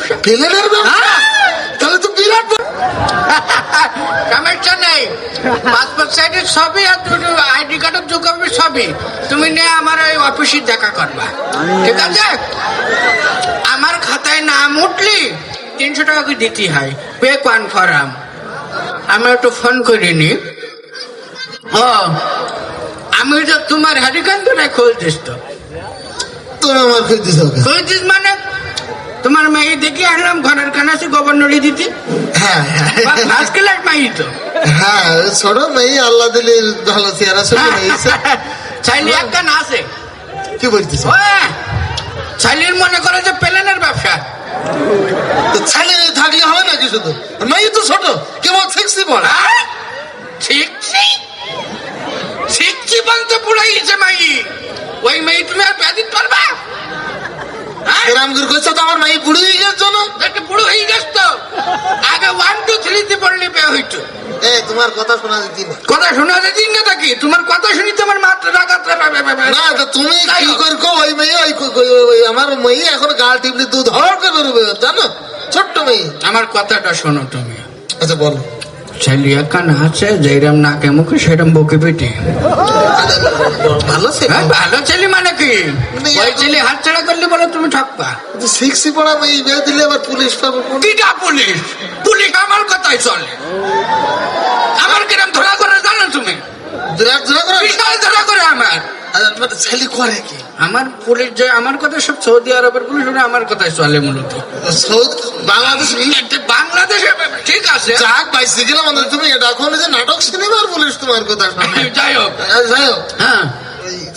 ব্যবসা। প্লেনের ব্যবসা? তাহলে তো বিরাট সমস্যা নেই, পাসপোর্ট সাইজের ছবি আর দুটো আইডি কার্ডের 2 কপি ছবি তুমি নিয়ে আমার ওই অফিসে দেখা করবা, ঠিক আছে? আমার খাতায় নাম উঠলি 300 টাকা করে দিতে হয়, পে কনফার্ম। আমি একটু ফোন করিনি। ও আমি তো তোমার হরিকান্তটা খুলছিস তো? তুমি আমার খুঁজতেছ? খুলছিস মানে তোমার মেয়ে দেখি আসলাম ঘরের কানাসি গভর্নরি দিতি। হ্যাঁ ফার্স্ট ক্লাস মেয়ে তো। হ্যাঁ, ছোট মেয়ে, আল্লাহ দিলে ভালো চেহারা সঙ্গে হয়েছে। চাইলে একটা না আছে। কি বলতেছ? চাইলের মনে করে যে প্লেনের ব্যবসা। ছেলে থাকলে হবে নাকি? শুধু মেয়ে তো ছোট, কেবল শিখছি পড়া। শিখছি শিখছি বলতে পুরাইছে মাই। ওই মেয়ে তুমি আর ব্যাধিত পারবা? রামগুর কইছ তো আমার মেয়ে বুড়ি হয়ে গেছে না? একটা বুড়ো হয়ে গেছ তো, আগে 1 2 3 তে পড়লে বে হইতো। তোমার কথা শোনা যেতি না। কথা শোনা যেতি না নাকি? তোমার কথা শুনি তোমার মাত্র রাগাতে না, তো তুমি কি করছো? ওই মেয়ে আমার মেয়ে এখন গাল টিপলে দুধ হড়কে বেরোবে, জানো? ছোট্ট মেয়ে। আমার কথাটা শোনো তুমি। আচ্ছা বলো। ছেলে কান আছে যেরম নাকে মুখে সেরম বকে পেটে। ভালো ছেলে? ভালো ছেলে মানে কি? ওই ছেলে হাত ছাড়া করলে বলো তুমি ঠকবা। শিখছি পড়া মেয়ে বিয়ে দিলে আবার পুলিশ পাবো? কিটা পুলিশ? পুলিশ আমার কথাই চলে। আমার কিরম ধরা করে জানো তুমি? বিশাল ধরা করে আমার। ছেলে করে কি? আমার পুলিশ যে আমার কথা সব সৌদি আরবের পুলিশ আমার কথাই চলে মূলত। বাংলাদেশে ঠিক আছে, যাক পাইছি গেলাম। তুমি এটা এখন যে নাটক সিনেমার পুলিশ তোমার কথা শোনে। যাই হোক যাই হোক, হ্যাঁ,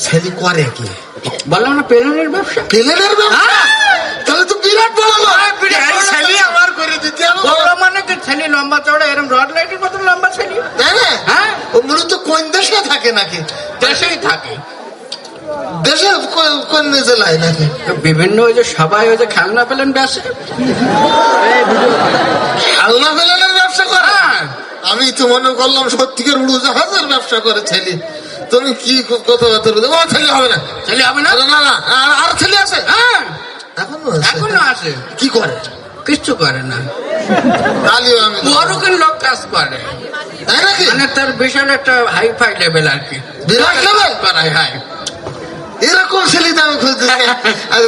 ছেলে করে কি? বললাম না প্লেনের ব্যবসা। প্লেনের ব্যবসা? তাহলে তো বিরাট বড় লোক। ছেলে আমার করে দিতে হবে। বড় মানে কি? ছেলে লম্বা চওড়া এরকম রড লাইটের মতন লম্বা ছেলে? হ্যাঁ, ও মূলত কোন দেশে থাকে নাকি? দেশেই থাকে। দেশে কোন জেলায় নাকি? বিভিন্ন ওই যে সবাই ওই যে খেলনা পেলেন ব্যবসা। খেলনা পেলেনের ব্যবসা করে? আমি তো মনে করলাম সত্যিকার উড়োজাহাজের ব্যবসা করে ছেলে। তুমি কি কথাবার্তা বলছো? ও ছেলে হবে না। ছেলে হবে না? না না, আর ছেলে আছে? হ্যাঁ, এখনো আছে। কি করে? কিচ্ছু করে না। তালিও আমি বড়কের লোক কাজ করে, তাই নাকি? মানে তার বিশাল একটা হাই ফাই লেভেল আর কি। বিরাট লেভেল করায়। হ্যাঁ, এরকম ছেলে তো আমি খুঁজতেছি।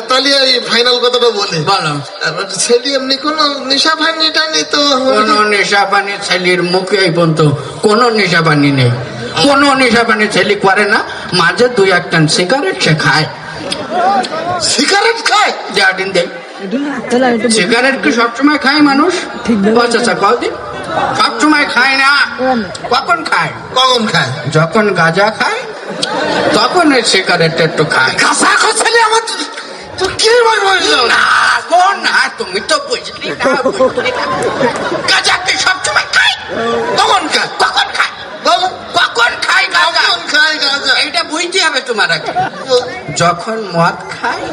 তাহলে এই ফাইনাল কথাটা বলি। বলো। ছেলে এমনি কোন নেশা পানি টানি তো? কোন নেশা পানি ছেলের মুখে এই পর্যন্ত কোন নেশা পানি নেই। কোন নেশা পানি ছেলে করে না। মাঝে 2-1 টান সিগারেট সে খায়। সিগারেট খায়? জার্ডিন দেয়। সিগারেট কি সবসময় খায় মানুষ? আচ্ছা কদিন সবসময় খায় না। কখন খায়? কখন খায়? যখন গাঁজা খায় তখন ওই সিগারেট একটু খায়। কাঁচা ছেলে আমার তো কি না গো না, তুমি তো বুঝলি না। গাঁজা কি সবসময় খায়? কখন খায়? কখন খায়? বলো। কখন খায় গাঁজা? কখন খায় গাঁজা? এইটা বুঝতে হবে তোমার আগে। যখন মদ খায়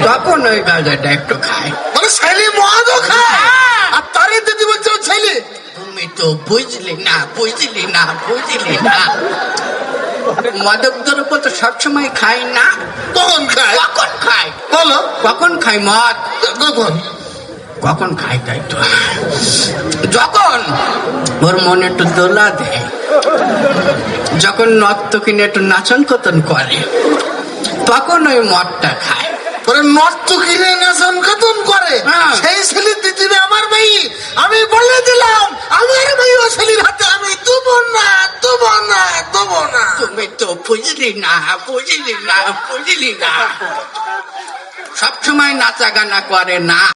তখন ওই গাঁজাটা একটু খায়। মানে ছেলে মদও খায়? আর তারই দিদি বলছে ছেলে? তুমি তো বুঝলি না, বুঝলি না, বুঝলি না। মাদক দ্রব্য তো সবসময় খাই না। কখন খায়? কখন খায়? বলো। কখন খায় মদ? কখন? কখন খায় তাই তো, যখন ওর মনে একটু দোলা দেয়, যখন নর্ত কিনে একটু নাচন কতন করে, তখন ওই মদটা খায়। নর্ত কিনে নাচন কতন করে? সেই ছেলে দিদিবে আমার মেয়ে। আমি বলে দিলাম আমার মেয়ে ও ছেলের হাতে আমি দেবো না, দেবো না, দেবো না। তুমি তো বুঝলি না, বুঝলি না, বুঝলি না। সবসময় নাচা গানা করে না।